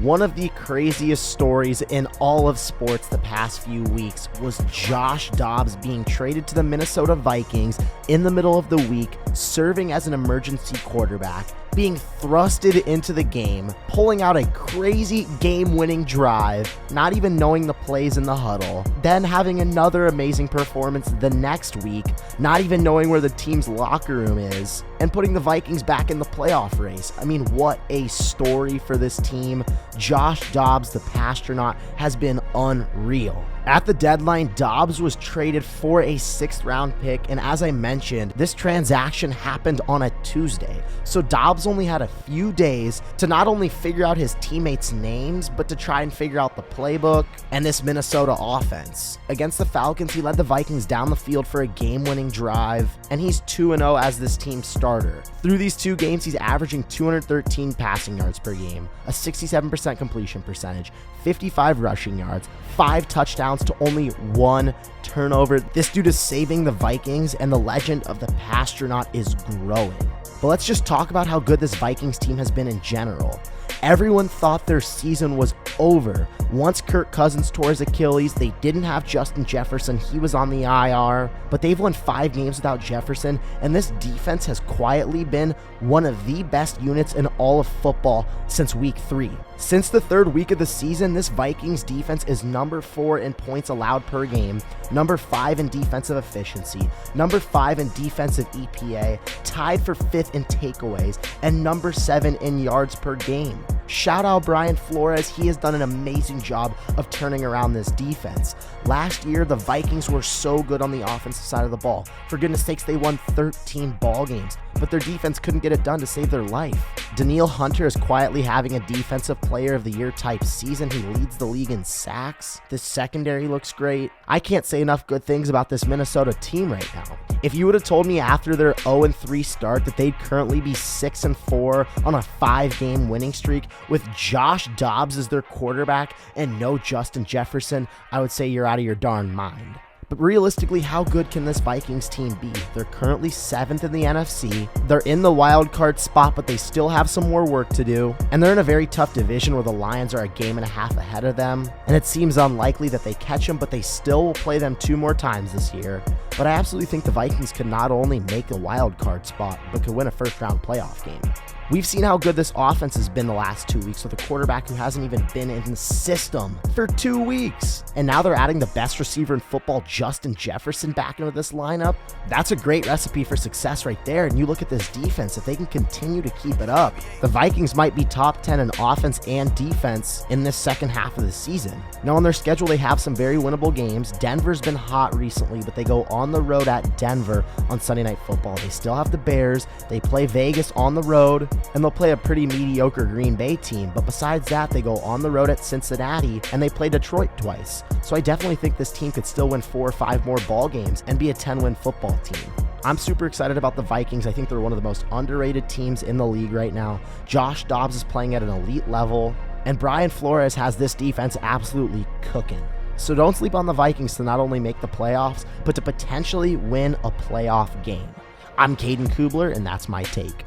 One of the craziest stories in all of sports the past few weeks was Josh Dobbs being traded to the Minnesota Vikings in the middle of the week, serving as an emergency quarterback, being thrusted into the game, pulling out a crazy game-winning drive, not even knowing the plays in the huddle, then having another amazing performance the next week, not even knowing where the team's locker room is, and putting the Vikings back in the playoff race. I mean, what a story for this team. Josh Dobbs, the Pastronaut, has been unreal. At the deadline, Dobbs was traded for a 6th-round pick, and as I mentioned, this transaction happened on a Tuesday. So Dobbs only had a few days to not only figure out his teammates' names, but to try and figure out the playbook and this Minnesota offense. Against the Falcons, he led the Vikings down the field for a game-winning drive, and he's 2-0 as this team's starter. Through these 2 games, he's averaging 213 passing yards per game, a 67% completion percentage, 55 rushing yards, 5 touchdowns to only 1 turnover. This dude is saving the Vikings, and the legend of the Pastronaut is growing. But let's just talk about how good this Vikings team has been in general. Everyone thought their season was over. Once Kirk Cousins tore his Achilles, they didn't have Justin Jefferson. He was on the IR, but they've won 5 games without Jefferson, and this defense has quietly been one of the best units in all of football since week 3. Since the 3rd week of the season, this Vikings defense is number 4 in points allowed per game, number 5 in defensive efficiency, number 5 in defensive EPA, tied for 5th in takeaways, and number 7 in yards per game. Shout out Brian Flores. He has done an amazing job of turning around this defense. Last year, the Vikings were so good on the offensive side of the ball. For goodness sakes, they won 13 ball games, but their defense couldn't get it done to save their life. Danielle Hunter is quietly having a Defensive Player of the Year type season. He leads the league in sacks. This secondary looks great. I can't say enough good things about this Minnesota team right now. If you would have told me after their 0-3 start that they'd currently be 6-4 on a 5-game winning streak with Josh Dobbs as their quarterback and no Justin Jefferson, I would say you're out of your darn mind. But realistically, how good can this Vikings team be? They're currently 7th in the NFC. They're in the wild card spot, but they still have some more work to do. And they're in a very tough division where the Lions are a game and a half ahead of them. And it seems unlikely that they catch them, but they still will play them 2 more times this year. But I absolutely think the Vikings could not only make a wild card spot, but could win a 1st-round playoff game. We've seen how good this offense has been the last 2 weeks with a quarterback who hasn't even been in the system for 2 weeks. And now they're adding the best receiver in football, Justin Jefferson, back into this lineup. That's a great recipe for success right there. And you look at this defense, if they can continue to keep it up, the Vikings might be top 10 in offense and defense in this second half of the season. Now on their schedule, they have some very winnable games. Denver's been hot recently, but they go on the road at Denver on Sunday Night Football. They still have the Bears. They play Vegas on the road, and they'll play a pretty mediocre Green Bay team. But besides that, they go on the road at Cincinnati, and they play Detroit twice. So I definitely think this team could still win 4 or 5 more ball games and be a 10-win football team. I'm super excited about the Vikings. I think they're one of the most underrated teams in the league right now. Josh Dobbs is playing at an elite level, and Brian Flores has this defense absolutely cooking. So don't sleep on the Vikings to not only make the playoffs, but to potentially win a playoff game. I'm Caden Kubler, and that's my take.